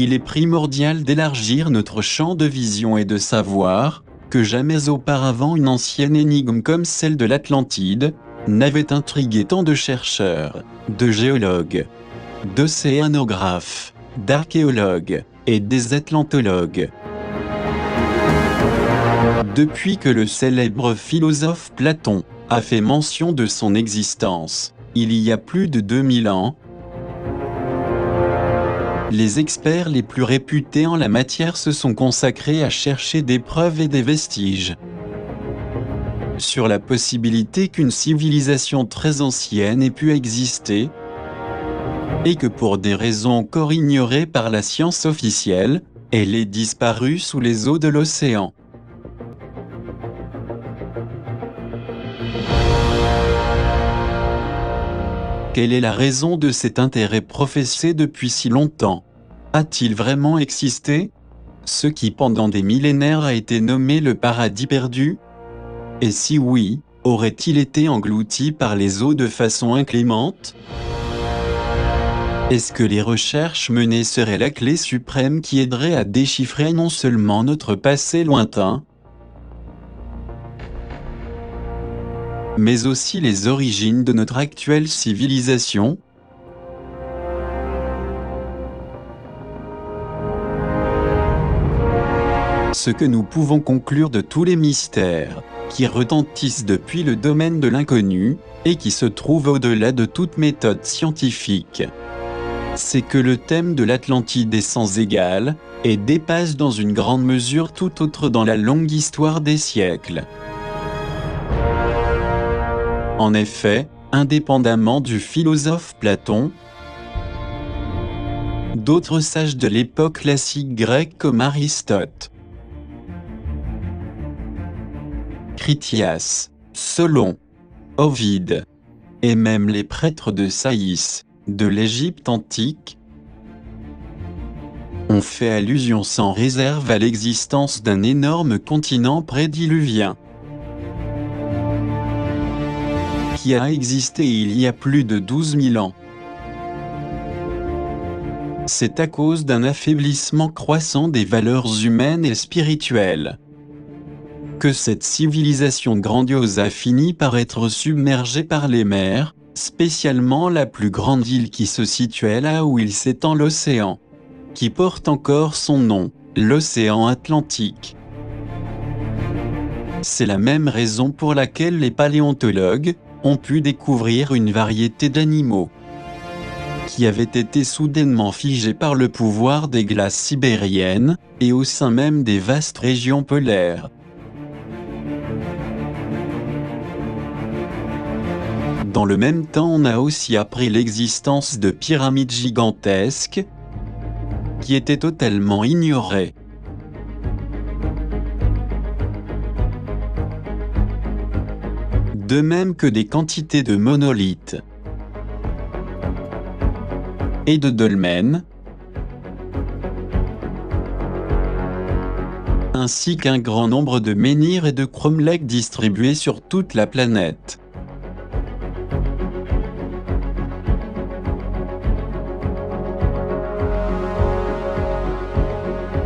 il est primordial d'élargir notre champ de vision et de savoir, que jamais auparavant une ancienne énigme comme celle de l'Atlantide n'avait intrigué tant de chercheurs, de géologues, d'océanographes, d'archéologues et des atlantologues. Depuis que le célèbre philosophe Platon a fait mention de son existence, il y a plus de 2000 ans, les experts les plus réputés en la matière se sont consacrés à chercher des preuves et des vestiges sur la possibilité qu'une civilisation très ancienne ait pu exister et que pour des raisons encore ignorées par la science officielle, elle ait disparu sous les eaux de l'océan. Quelle est la raison de cet intérêt professé depuis si longtemps? A-t-il vraiment existé ce qui pendant des millénaires a été nommé le paradis perdu? Et si oui, aurait-il été englouti par les eaux de façon inclémente? Est-ce que les recherches menées seraient la clé suprême qui aiderait à déchiffrer non seulement notre passé lointain, mais aussi les origines de notre actuelle civilisation? Ce que nous pouvons conclure de tous les mystères qui retentissent depuis le domaine de l'inconnu et qui se trouvent au-delà de toute méthode scientifique, c'est que le thème de l'Atlantide est sans égal et dépasse dans une grande mesure tout autre dans la longue histoire des siècles. En effet, indépendamment du philosophe Platon, d'autres sages de l'époque classique grecque comme Aristote, Critias, Solon, Ovide, et même les prêtres de Saïs, de l'Égypte antique, ont fait allusion sans réserve à l'existence d'un énorme continent prédiluvien qui a existé il y a plus de 12 000 ans. C'est à cause d'un affaiblissement croissant des valeurs humaines et spirituelles que cette civilisation grandiose a fini par être submergée par les mers, spécialement la plus grande île qui se situait là où il s'étend l'océan, qui porte encore son nom, l'océan Atlantique. C'est la même raison pour laquelle les paléontologues ont pu découvrir une variété d'animaux qui avaient été soudainement figés par le pouvoir des glaces sibériennes et au sein même des vastes régions polaires. Dans le même temps, on a aussi appris l'existence de pyramides gigantesques qui étaient totalement ignorées. De même que des quantités de monolithes et de dolmens, ainsi qu'un grand nombre de menhirs et de cromlechs distribués sur toute la planète.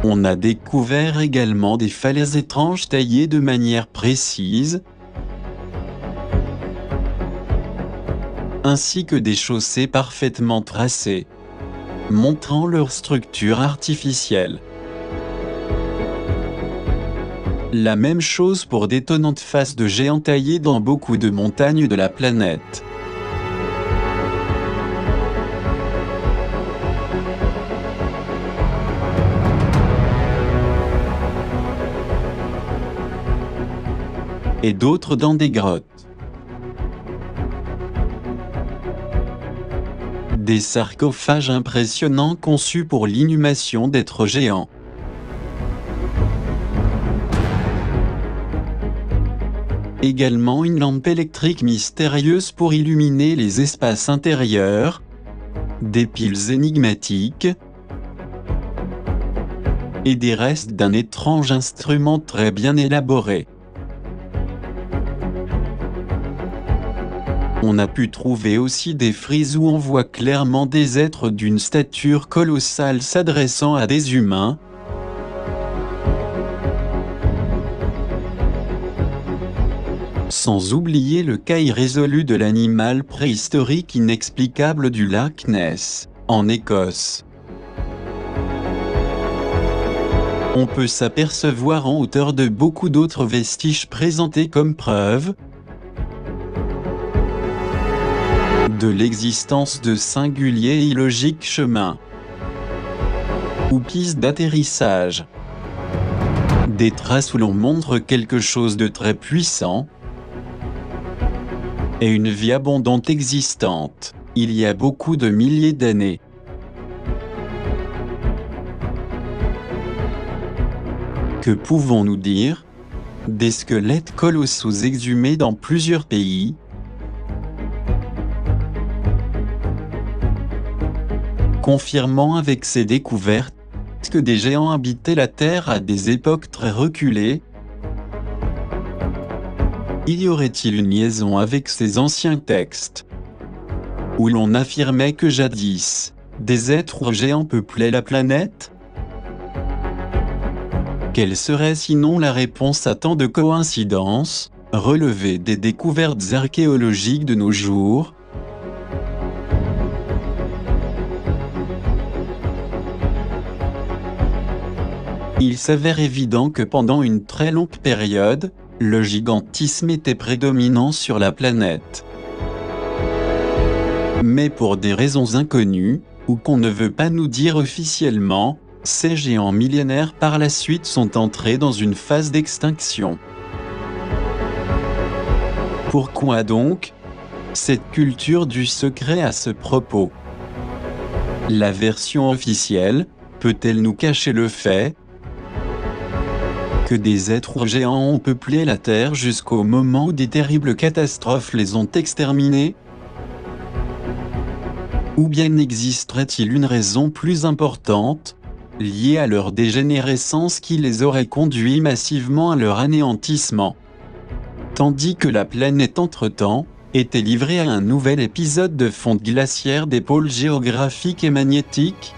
On a découvert également des falaises étranges taillées de manière précise, ainsi que des chaussées parfaitement tracées, montrant leur structure artificielle. La même chose pour d'étonnantes faces de géants taillées dans beaucoup de montagnes de la planète. Et d'autres dans des grottes. Des sarcophages impressionnants conçus pour l'inhumation d'êtres géants. Également une lampe électrique mystérieuse pour illuminer les espaces intérieurs, des piles énigmatiques et des restes d'un étrange instrument très bien élaboré. On a pu trouver aussi des frises où on voit clairement des êtres d'une stature colossale s'adressant à des humains. Sans oublier le cas irrésolu de l'animal préhistorique inexplicable du lac Ness, en Écosse. On peut s'apercevoir en hauteur de beaucoup d'autres vestiges présentés comme preuve de l'existence de singuliers et illogiques chemins ou pistes d'atterrissage. Des traces où l'on montre quelque chose de très puissant et une vie abondante existante, il y a beaucoup de milliers d'années. Que pouvons-nous dire? Des squelettes colossaux exhumés dans plusieurs pays, confirmant avec ces découvertes que des géants habitaient la Terre à des époques très reculées. Y aurait-il une liaison avec ces anciens textes, où l'on affirmait que jadis, des êtres géants peuplaient la planète? Quelle serait sinon la réponse à tant de coïncidences, relevées des découvertes archéologiques de nos jours? Il s'avère évident que pendant une très longue période, le gigantisme était prédominant sur la planète. Mais pour des raisons inconnues, ou qu'on ne veut pas nous dire officiellement, ces géants millénaires par la suite sont entrés dans une phase d'extinction. Pourquoi donc cette culture du secret à ce propos? La version officielle peut-elle nous cacher le fait que des êtres géants ont peuplé la Terre jusqu'au moment où des terribles catastrophes les ont exterminés? Ou bien existerait-il une raison plus importante, liée à leur dégénérescence qui les aurait conduits massivement à leur anéantissement? Tandis que la planète entre-temps était livrée à un nouvel épisode de fonte glaciaire des pôles géographiques et magnétiques?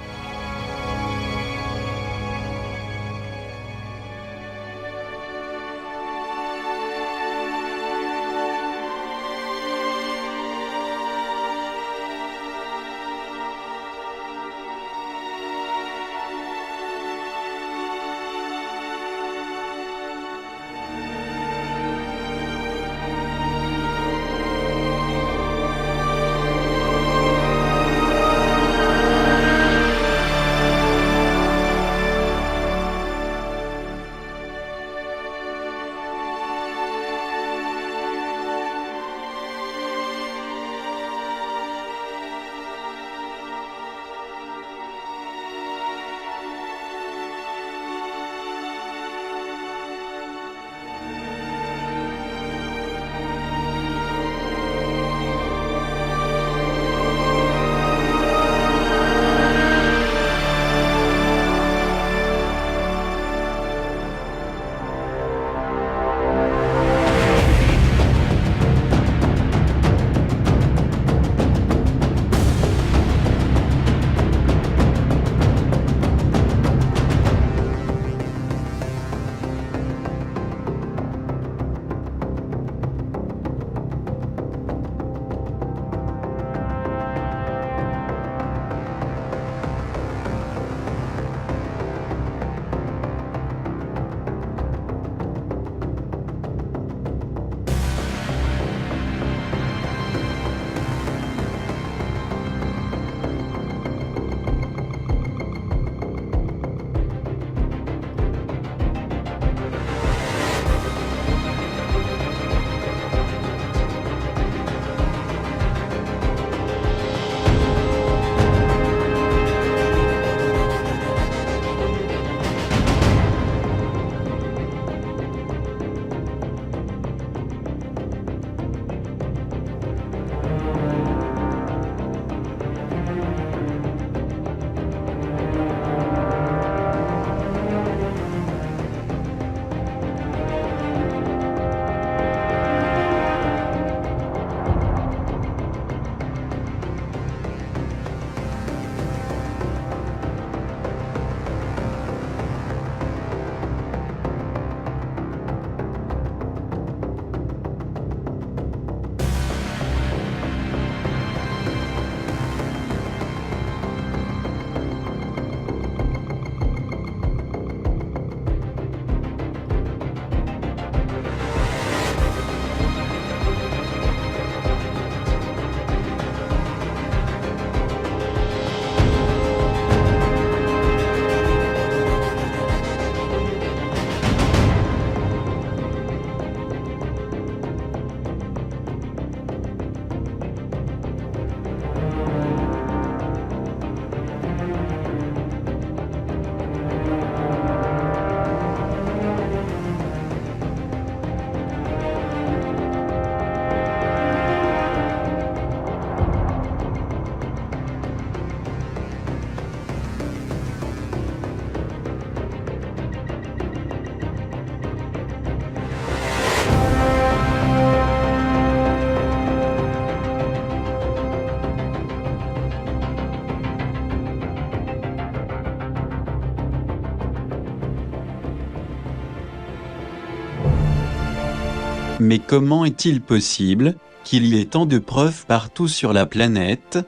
Mais comment est-il possible qu'il y ait tant de preuves partout sur la planète?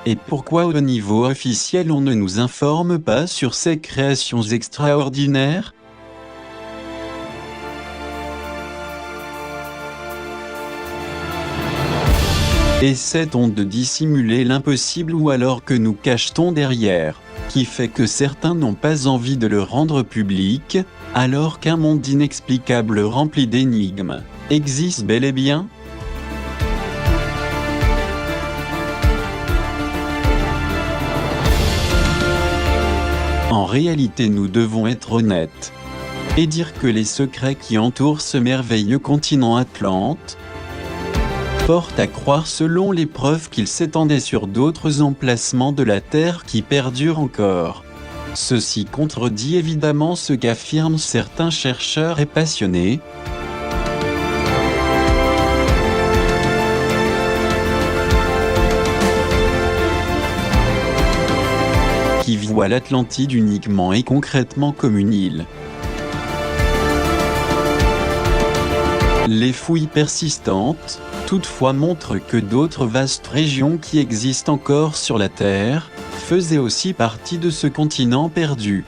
Et pourquoi au niveau officiel on ne nous informe pas sur ces créations extraordinaires? Essaie-t-on de dissimuler l'impossible ou alors que nous cache-t-on derrière, qui fait que certains n'ont pas envie de le rendre public, alors qu'un monde inexplicable rempli d'énigmes existe bel et bien? En réalité, nous devons être honnêtes et dire que les secrets qui entourent ce merveilleux continent Atlante portent à croire selon les preuves qu'il s'étendait sur d'autres emplacements de la Terre qui perdurent encore. Ceci contredit évidemment ce qu'affirment certains chercheurs et passionnés, qui voient l'Atlantide uniquement et concrètement comme une île. Les fouilles persistantes, toutefois, montrent que d'autres vastes régions qui existent encore sur la Terre faisaient aussi partie de ce continent perdu.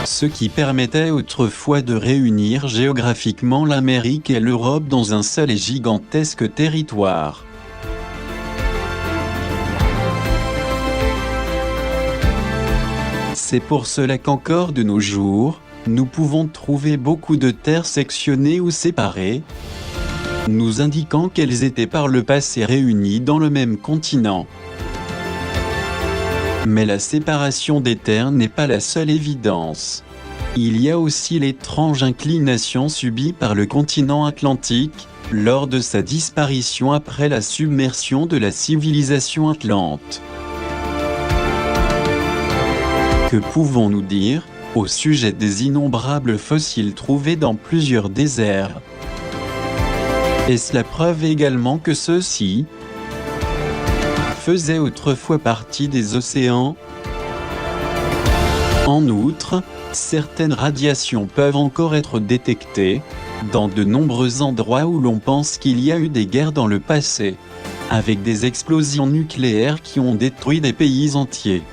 Ce qui permettait autrefois de réunir géographiquement l'Amérique et l'Europe dans un seul et gigantesque territoire. C'est pour cela qu'encore de nos jours, nous pouvons trouver beaucoup de terres sectionnées ou séparées, nous indiquant qu'elles étaient par le passé réunies dans le même continent. Mais la séparation des terres n'est pas la seule évidence. Il y a aussi l'étrange inclination subie par le continent atlantique lors de sa disparition après la submersion de la civilisation atlante. Que pouvons-nous dire au sujet des innombrables fossiles trouvés dans plusieurs déserts? Est-ce la preuve également que ceux-ci faisaient autrefois partie des océans? En outre, certaines radiations peuvent encore être détectées dans de nombreux endroits où l'on pense qu'il y a eu des guerres dans le passé, avec des explosions nucléaires qui ont détruit des pays entiers.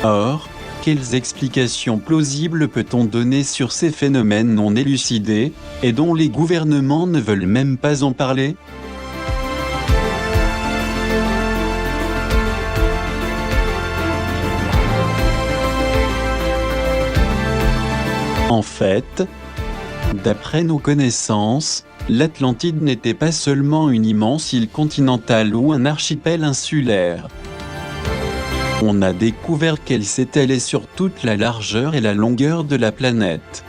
Or, quelles explications plausibles peut-on donner sur ces phénomènes non élucidés, et dont les gouvernements ne veulent même pas en parler? En fait, d'après nos connaissances, l'Atlantide n'était pas seulement une immense île continentale ou un archipel insulaire. On a découvert qu'elle s'étalait sur toute la largeur et la longueur de la planète.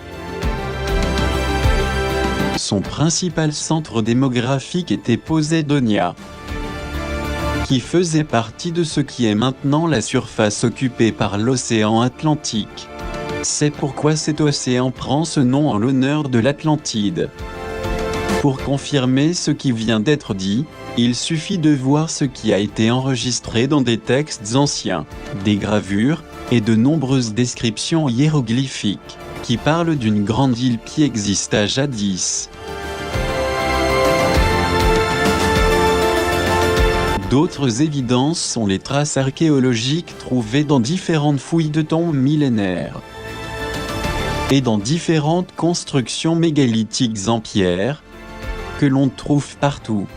Son principal centre démographique était Posidonia, qui faisait partie de ce qui est maintenant la surface occupée par l'océan Atlantique. C'est pourquoi cet océan prend ce nom en l'honneur de l'Atlantide. Pour confirmer ce qui vient d'être dit, il suffit de voir ce qui a été enregistré dans des textes anciens, des gravures, et de nombreuses descriptions hiéroglyphiques, qui parlent d'une grande île qui exista jadis. D'autres évidences sont les traces archéologiques trouvées dans différentes fouilles de tombes millénaires et dans différentes constructions mégalithiques en pierre, que l'on trouve partout.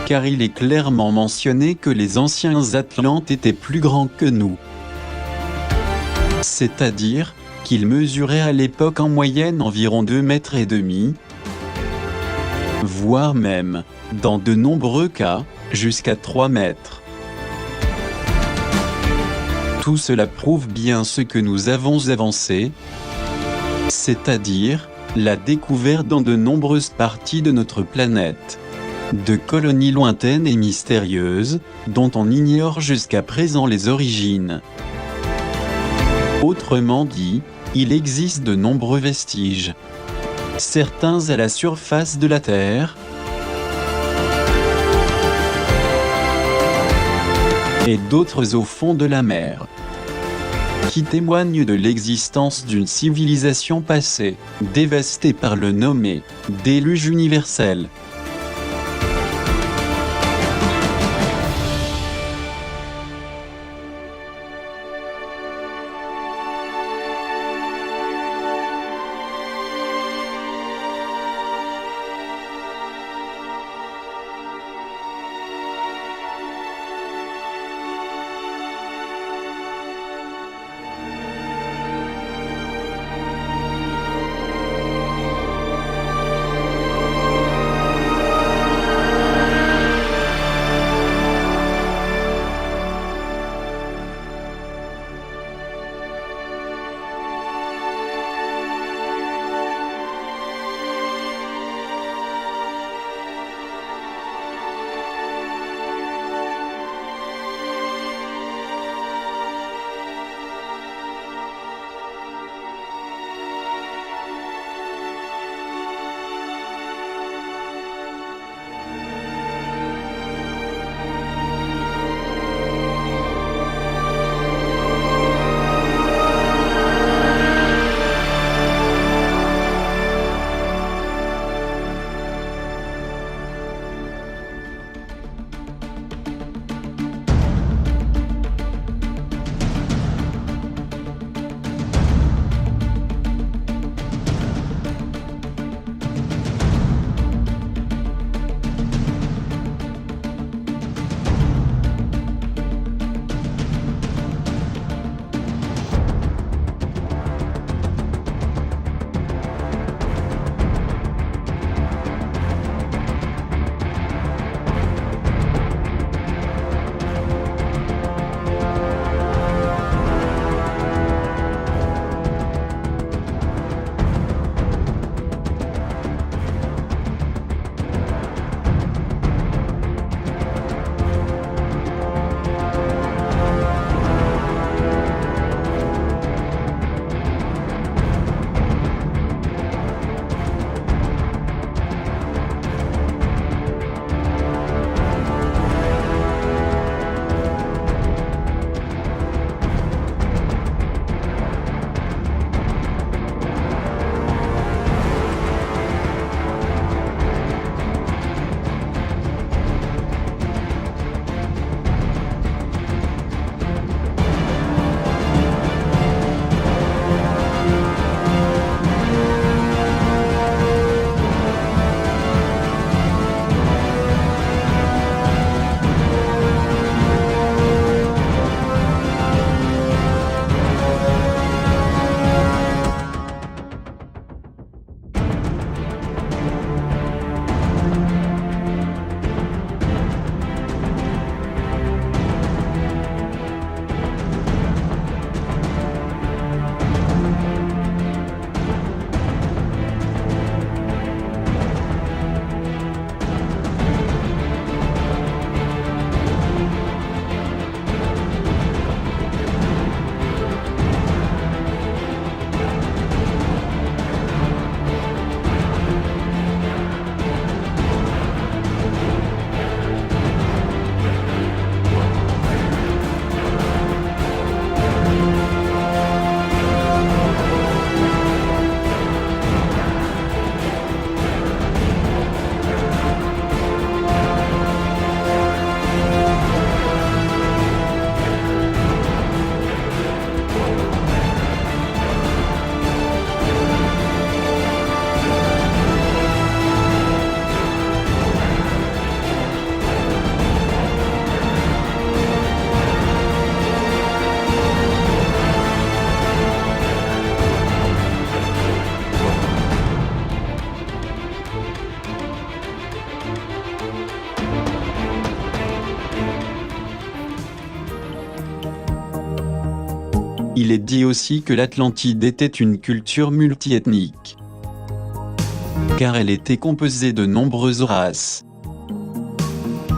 Car il est clairement mentionné que les anciens Atlantes étaient plus grands que nous. C'est-à-dire qu'ils mesuraient à l'époque en moyenne environ 2,5 mètres, voire même, dans de nombreux cas, jusqu'à 3 mètres. Tout cela prouve bien ce que nous avons avancé, c'est-à-dire la découverte dans de nombreuses parties de notre planète de colonies lointaines et mystérieuses, dont on ignore jusqu'à présent les origines. Autrement dit, il existe de nombreux vestiges, certains à la surface de la Terre, et d'autres au fond de la mer, qui témoignent de l'existence d'une civilisation passée, dévastée par le nommé déluge universel. Il est dit aussi que l'Atlantide était une culture multiethnique, car elle était composée de nombreuses races,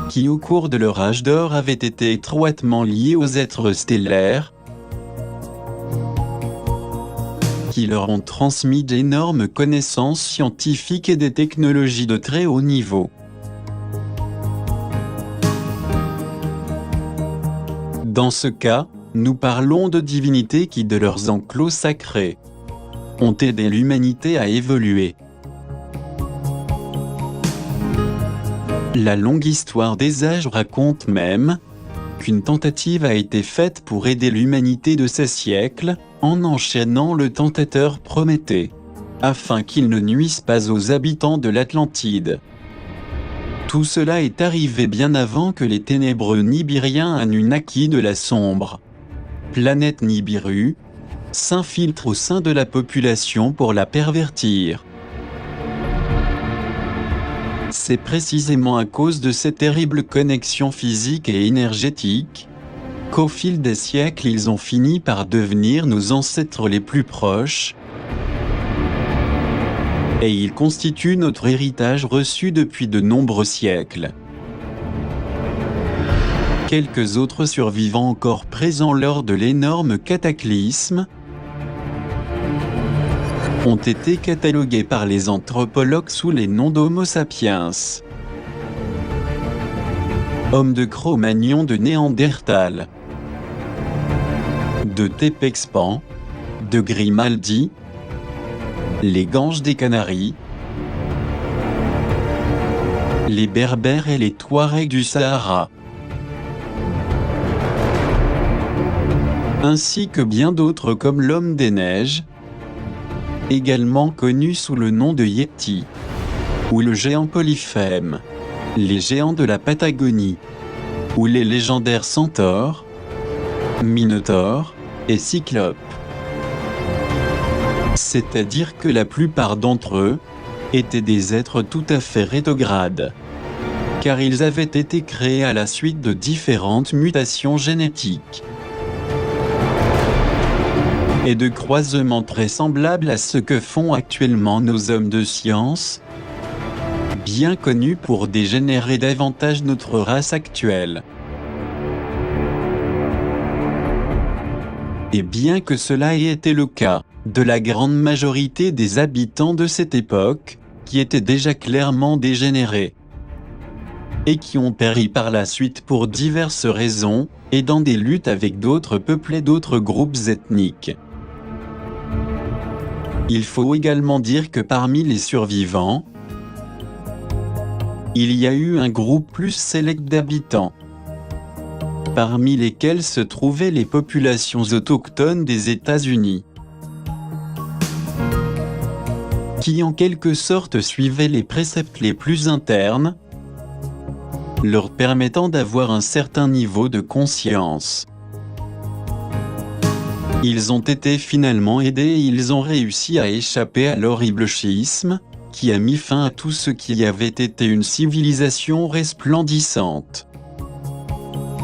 qui au cours de leur âge d'or avaient été étroitement liées aux êtres stellaires, qui leur ont transmis d'énormes connaissances scientifiques et des technologies de très haut niveau. Dans ce cas, nous parlons de divinités qui, de leurs enclos sacrés, ont aidé l'humanité à évoluer. La longue histoire des âges raconte même qu'une tentative a été faite pour aider l'humanité de ces siècles, en enchaînant le tentateur Prométhée, afin qu'il ne nuise pas aux habitants de l'Atlantide. Tout cela est arrivé bien avant que les ténébreux Nibiriens Anunnaki de la sombre planète Nibiru s'infiltrent au sein de la population pour la pervertir. C'est précisément à cause de ces terribles connexions physiques et énergétiques qu'au fil des siècles ils ont fini par devenir nos ancêtres les plus proches, et ils constituent notre héritage reçu depuis de nombreux siècles. Quelques autres survivants encore présents lors de l'énorme cataclysme ont été catalogués par les anthropologues sous les noms d'Homo sapiens, homme de Cro-Magnon de Néandertal, de Tepexpan, de Grimaldi, les Ganges des Canaries, les Berbères et les Touaregs du Sahara, ainsi que bien d'autres comme l'homme des neiges, également connu sous le nom de Yéti, ou le géant Polyphème, les géants de la Patagonie, ou les légendaires centaures, minotaures et cyclopes. C'est-à-dire que la plupart d'entre eux étaient des êtres tout à fait rétrogrades, car ils avaient été créés à la suite de différentes mutations génétiques et de croisements très semblables à ce que font actuellement nos hommes de science, bien connus pour dégénérer davantage notre race actuelle. Et bien que cela ait été le cas de la grande majorité des habitants de cette époque, qui étaient déjà clairement dégénérés, et qui ont péri par la suite pour diverses raisons, et dans des luttes avec d'autres peuples et d'autres groupes ethniques. Il faut également dire que parmi les survivants, il y a eu un groupe plus sélect d'habitants, parmi lesquels se trouvaient les populations autochtones des États-Unis, qui en quelque sorte suivaient les préceptes les plus internes, leur permettant d'avoir un certain niveau de conscience. Ils ont été finalement aidés et ils ont réussi à échapper à l'horrible schisme, qui a mis fin à tout ce qui avait été une civilisation resplendissante.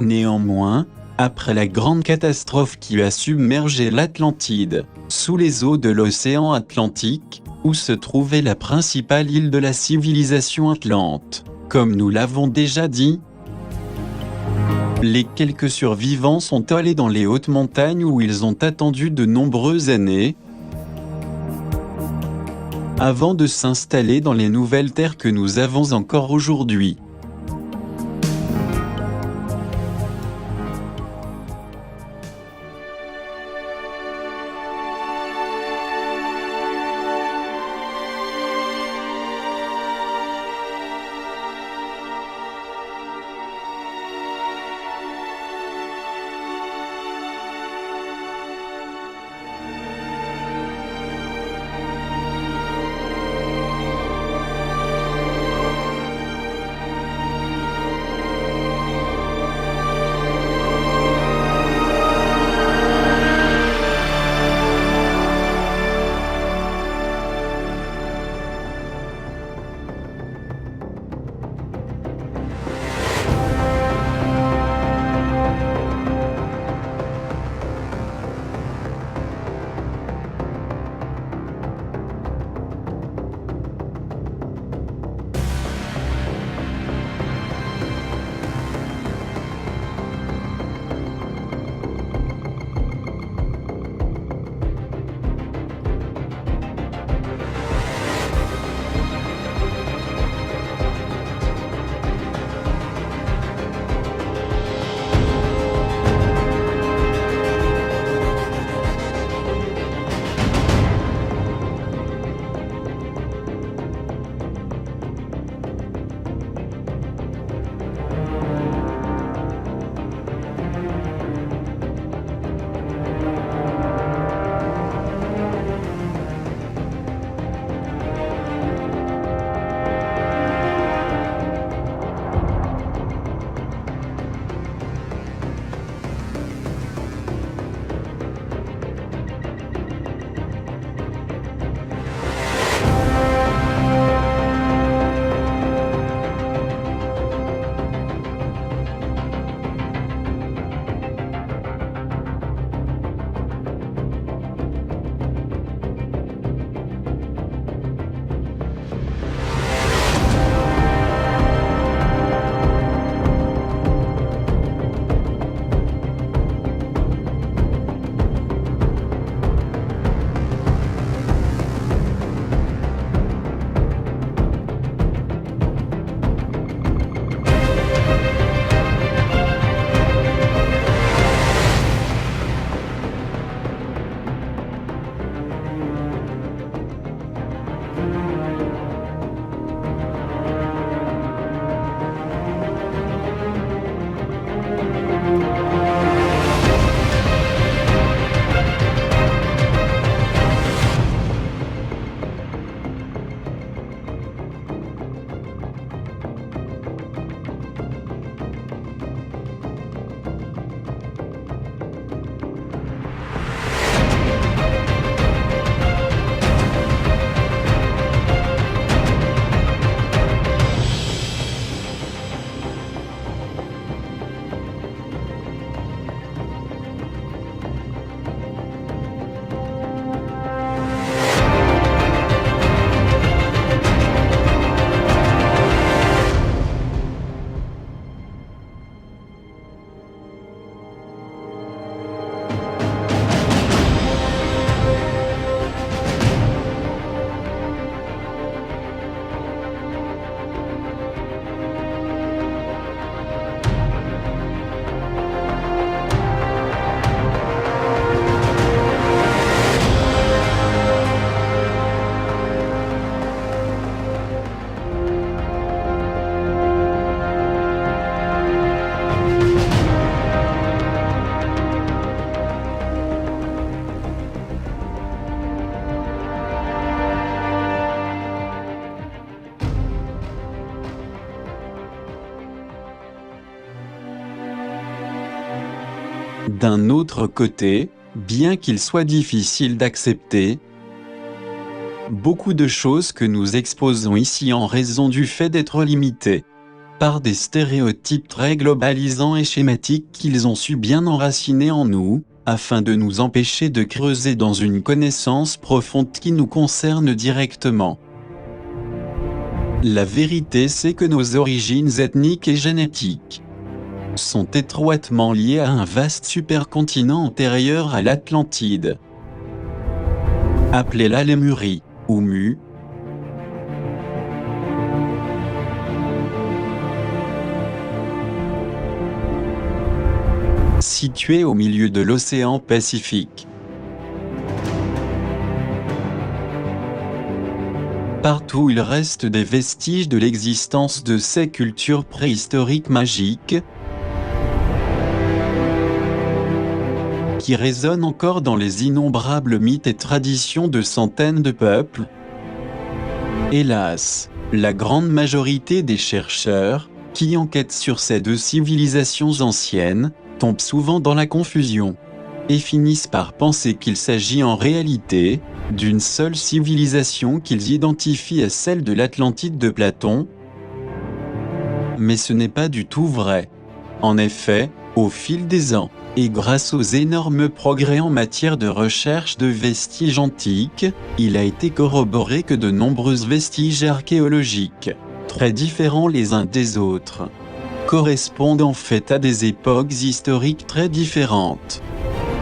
Néanmoins, après la grande catastrophe qui a submergé l'Atlantide, sous les eaux de l'océan Atlantique, où se trouvait la principale île de la civilisation atlante, comme nous l'avons déjà dit, les quelques survivants sont allés dans les hautes montagnes où ils ont attendu de nombreuses années avant de s'installer dans les nouvelles terres que nous avons encore aujourd'hui. D'un autre côté, bien qu'il soit difficile d'accepter, beaucoup de choses que nous exposons ici en raison du fait d'être limités par des stéréotypes très globalisants et schématiques qu'ils ont su bien enraciner en nous, afin de nous empêcher de creuser dans une connaissance profonde qui nous concerne directement. La vérité, c'est que nos origines ethniques et génétiques sont étroitement liées à un vaste supercontinent antérieur à l'Atlantide. Appelez-la Lémurie, ou Mu. Situé au milieu de l'océan Pacifique. Partout il reste des vestiges de l'existence de ces cultures préhistoriques magiques, qui résonnent encore dans les innombrables mythes et traditions de centaines de peuples. Hélas, la grande majorité des chercheurs, qui enquêtent sur ces deux civilisations anciennes, tombent souvent dans la confusion, et finissent par penser qu'il s'agit en réalité d'une seule civilisation qu'ils identifient à celle de l'Atlantide de Platon. Mais ce n'est pas du tout vrai. En effet, au fil des ans, et grâce aux énormes progrès en matière de recherche de vestiges antiques, il a été corroboré que de nombreux vestiges archéologiques, très différents les uns des autres, correspondent en fait à des époques historiques très différentes.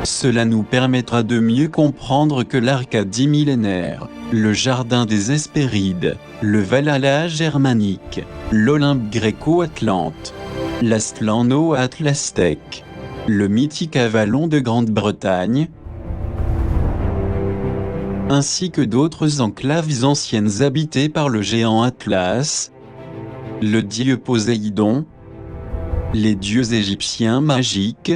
Cela nous permettra de mieux comprendre que l'Arcadie millénaire, le jardin des Hespérides, le Valhalla germanique, l'Olympe gréco-atlante, l'Astlano-atlastèque, le mythique Avalon de Grande-Bretagne, ainsi que d'autres enclaves anciennes habitées par le géant Atlas, le dieu Poséidon, les dieux égyptiens magiques,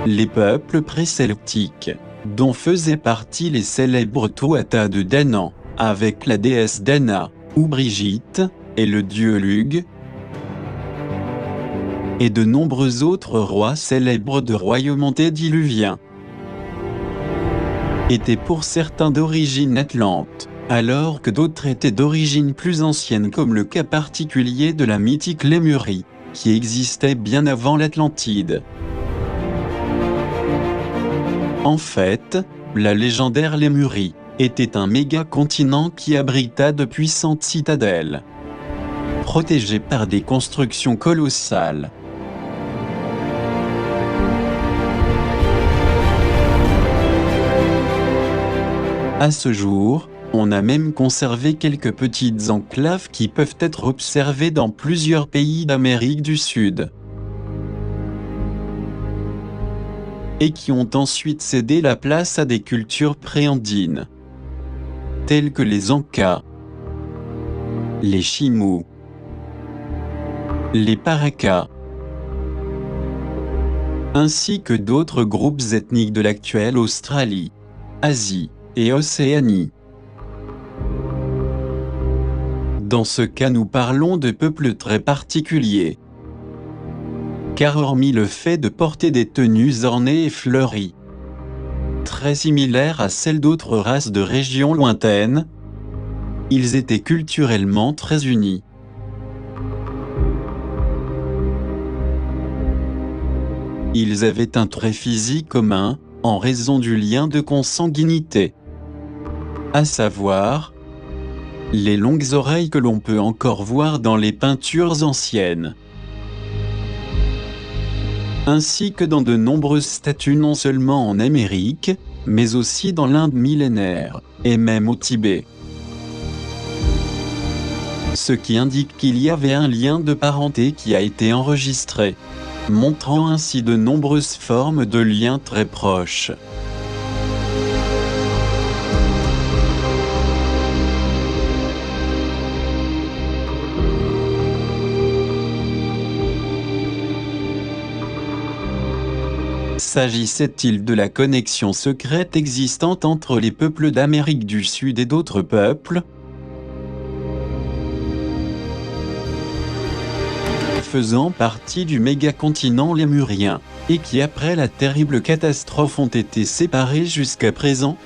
les peuples pré-celtiques, dont faisaient partie les célèbres Tuatha de Danann, avec la déesse Dana, ou Brigitte, et le dieu Lugh, et de nombreux autres rois célèbres de royaumes antédiluviens, étaient pour certains d'origine atlante, alors que d'autres étaient d'origine plus ancienne, comme le cas particulier de la mythique Lémurie, qui existait bien avant l'Atlantide. En fait, la légendaire Lémurie était un méga-continent qui abrita de puissantes citadelles, protégées par des constructions colossales. À ce jour, on a même conservé quelques petites enclaves qui peuvent être observées dans plusieurs pays d'Amérique du Sud, et qui ont ensuite cédé la place à des cultures préandines, telles que les Ancas, les Chimous, les Paracas, ainsi que d'autres groupes ethniques de l'actuelle Australie, Asie et Océanie. Dans ce cas, nous parlons de peuples très particuliers, car hormis le fait de porter des tenues ornées et fleuries, très similaires à celles d'autres races de régions lointaines, ils étaient culturellement très unis. Ils avaient un trait physique commun, en raison du lien de consanguinité, à savoir les longues oreilles que l'on peut encore voir dans les peintures anciennes, ainsi que dans de nombreuses statues non seulement en Amérique, mais aussi dans l'Inde millénaire, et même au Tibet. Ce qui indique qu'il y avait un lien de parenté qui a été enregistré, montrant ainsi de nombreuses formes de liens très proches. S'agissait-il de la connexion secrète existante entre les peuples d'Amérique du Sud et d'autres peuples? faisant partie du mégacontinent lémurien, et qui après la terrible catastrophe ont été séparés jusqu'à présent?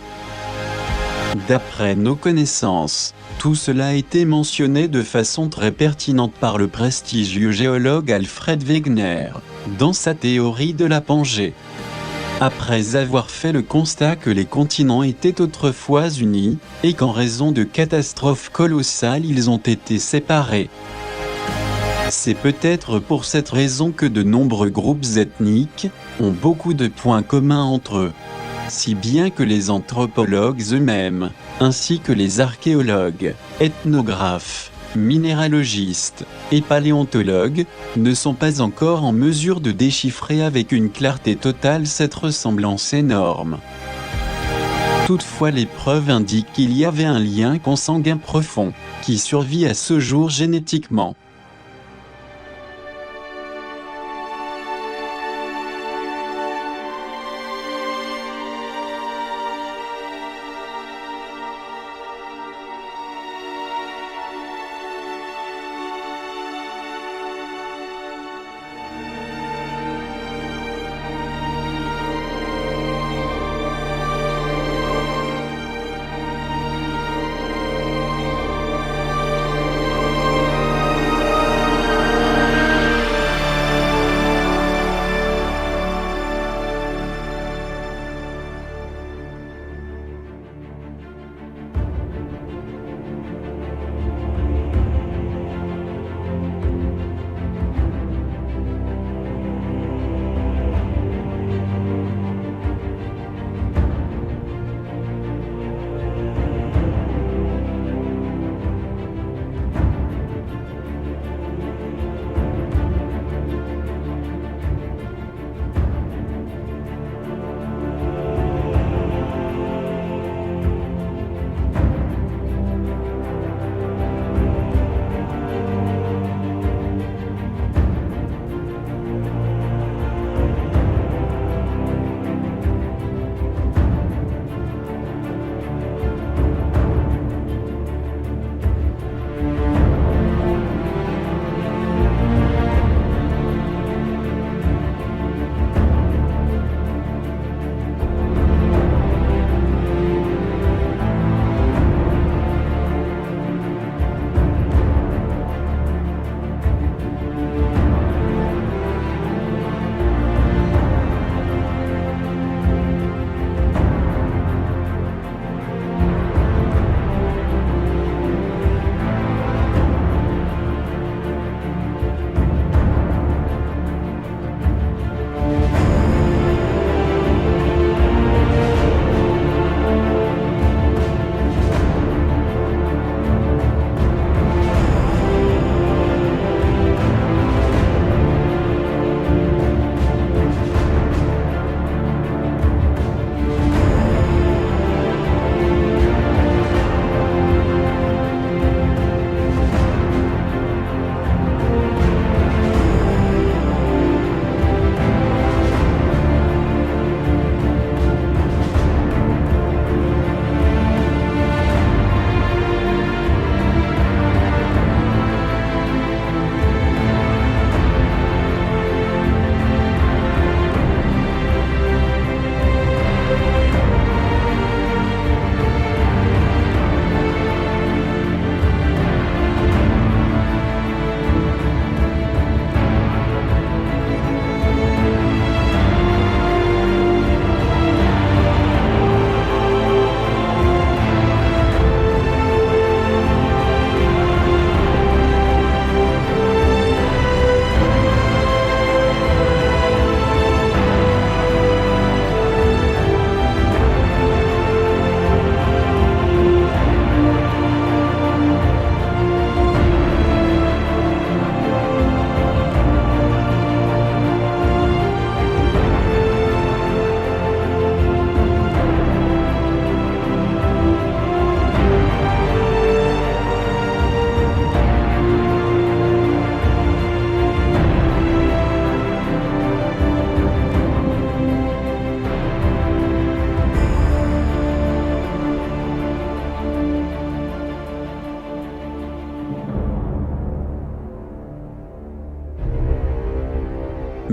D'après nos connaissances, tout cela a été mentionné de façon très pertinente par le prestigieux géologue Alfred Wegener, dans sa théorie de la Pangée. Après avoir fait le constat que les continents étaient autrefois unis, et qu'en raison de catastrophes colossales ils ont été séparés. C'est peut-être pour cette raison que de nombreux groupes ethniques ont beaucoup de points communs entre eux. Si bien que les anthropologues eux-mêmes, ainsi que les archéologues, ethnographes, minéralogistes et paléontologues, ne sont pas encore en mesure de déchiffrer avec une clarté totale cette ressemblance énorme. Toutefois, les preuves indiquent qu'il y avait un lien consanguin profond, qui survit à ce jour génétiquement.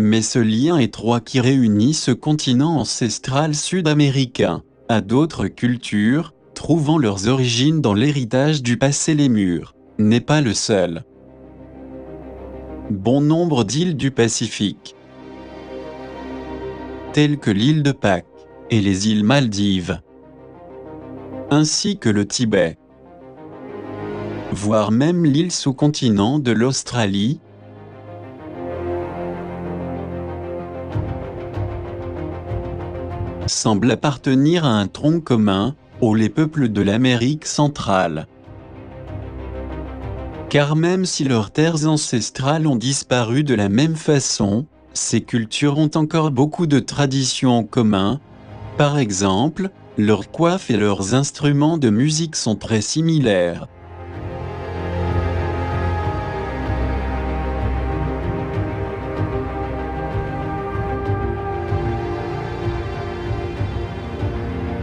Mais ce lien étroit qui réunit ce continent ancestral sud-américain à d'autres cultures, trouvant leurs origines dans l'héritage du passé lémur, n'est pas le seul. Bon nombre d'îles du Pacifique, telles que l'île de Pâques et les îles Maldives, ainsi que le Tibet, voire même l'île sous-continent de l'Australie, semblent appartenir à un tronc commun, les peuples de l'Amérique centrale. Car même si leurs terres ancestrales ont disparu de la même façon, ces cultures ont encore beaucoup de traditions en commun. Par exemple, leurs coiffes et leurs instruments de musique sont très similaires.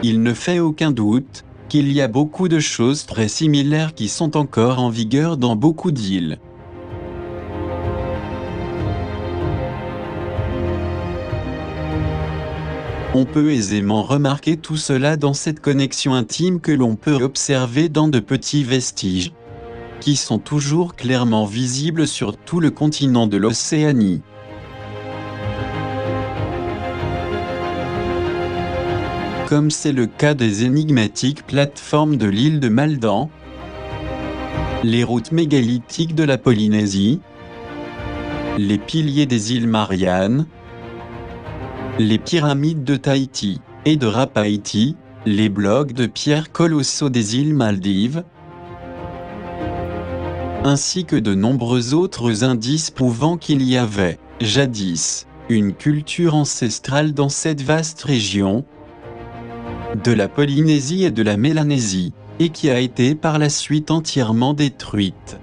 Il ne fait aucun doute qu'il y a beaucoup de choses très similaires qui sont encore en vigueur dans beaucoup d'îles. On peut aisément remarquer tout cela dans cette connexion intime que l'on peut observer dans de petits vestiges, qui sont toujours clairement visibles sur tout le continent de l'Océanie. Comme c'est le cas des énigmatiques plateformes de l'île de Maldan, les routes mégalithiques de la Polynésie, les piliers des îles Mariannes, les pyramides de Tahiti et de Rapaïti, les blocs de pierre colossaux des îles Maldives, ainsi que de nombreux autres indices prouvant qu'il y avait, jadis, une culture ancestrale dans cette vaste région, de la Polynésie et de la Mélanésie, et qui a été par la suite entièrement détruite.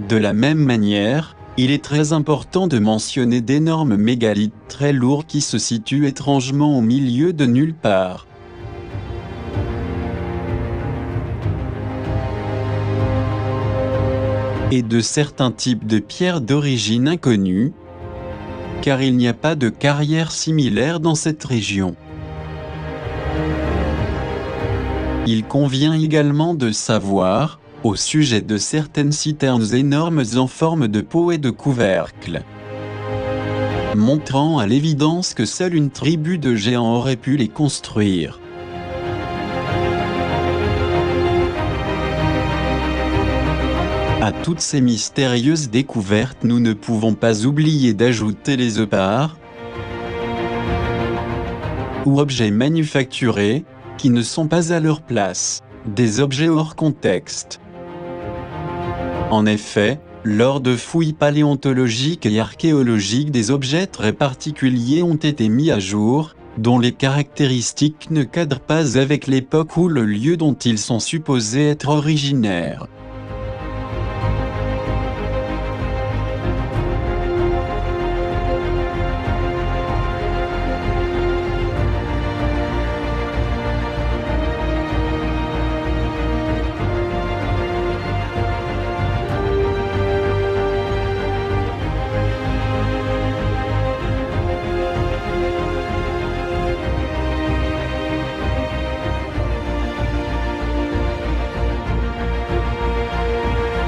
De la même manière, il est très important de mentionner d'énormes mégalithes très lourds qui se situent étrangement au milieu de nulle part. Et de certains types de pierres d'origine inconnue, car il n'y a pas de carrière similaire dans cette région. Il convient également de savoir, au sujet de certaines citernes énormes en forme de pot et de couvercle, montrant à l'évidence que seule une tribu de géants aurait pu les construire. À toutes ces mystérieuses découvertes, nous ne pouvons pas oublier d'ajouter les œupars ou objets manufacturés, qui ne sont pas à leur place, des objets hors contexte. En effet, lors de fouilles paléontologiques et archéologiques, des objets très particuliers ont été mis à jour, dont les caractéristiques ne cadrent pas avec l'époque ou le lieu dont ils sont supposés être originaires.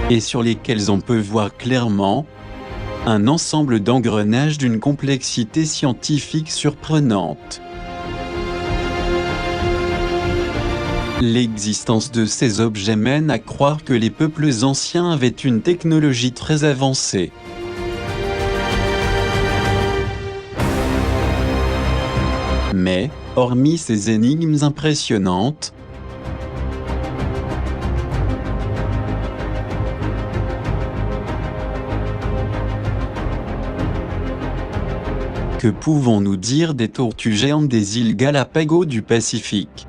Et sur lesquels on peut voir clairement un ensemble d'engrenages d'une complexité scientifique surprenante. L'existence de ces objets mène à croire que les peuples anciens avaient une technologie très avancée. Mais, hormis ces énigmes impressionnantes, que pouvons-nous dire des tortues géantes des îles Galapagos du Pacifique,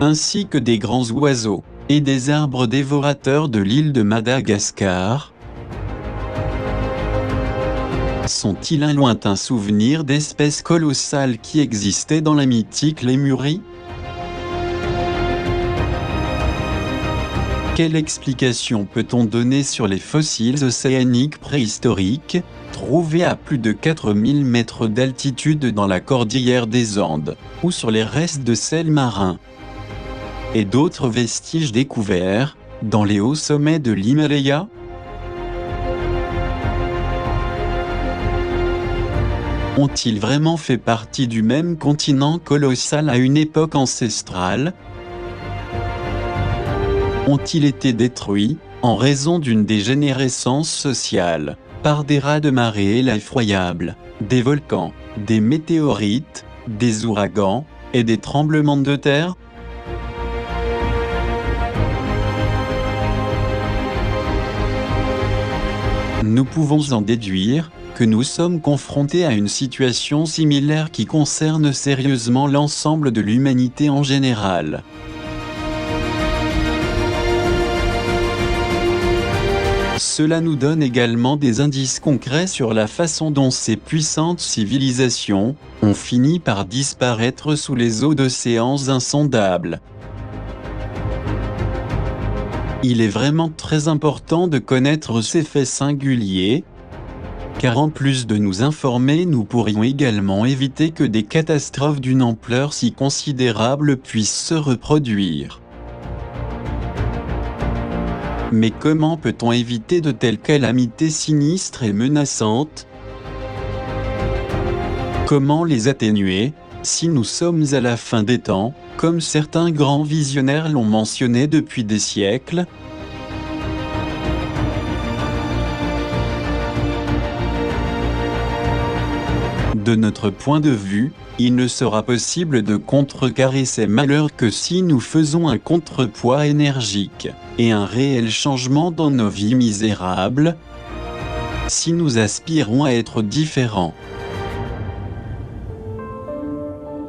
ainsi que des grands oiseaux et des arbres dévorateurs de l'île de Madagascar? Sont-ils un lointain souvenir d'espèces colossales qui existaient dans la mythique Lémurie? Quelle explication peut-on donner sur les fossiles océaniques préhistoriques, trouvés à plus de 4000 mètres d'altitude dans la cordillère des Andes, ou sur les restes de sels marins, et d'autres vestiges découverts, dans les hauts sommets de l'Himalaya? Ont-ils vraiment fait partie du même continent colossal à une époque ancestrale? Ont-ils été détruits, en raison d'une dégénérescence sociale, par des raz-de-marée effroyables, des volcans, des météorites, des ouragans, et des tremblements de terre? Nous pouvons en déduire que nous sommes confrontés à une situation similaire qui concerne sérieusement l'ensemble de l'humanité en général. Cela nous donne également des indices concrets sur la façon dont ces puissantes civilisations ont fini par disparaître sous les eaux d'océans insondables. Il est vraiment très important de connaître ces faits singuliers, car en plus de nous informer, nous pourrions également éviter que des catastrophes d'une ampleur si considérable puissent se reproduire. Mais comment peut-on éviter de telles calamités sinistres et menaçantes? Comment les atténuer, si nous sommes à la fin des temps, comme certains grands visionnaires l'ont mentionné depuis des siècles? De notre point de vue, il ne sera possible de contrecarrer ces malheurs que si nous faisons un contrepoids énergique et un réel changement dans nos vies misérables, si nous aspirons à être différents.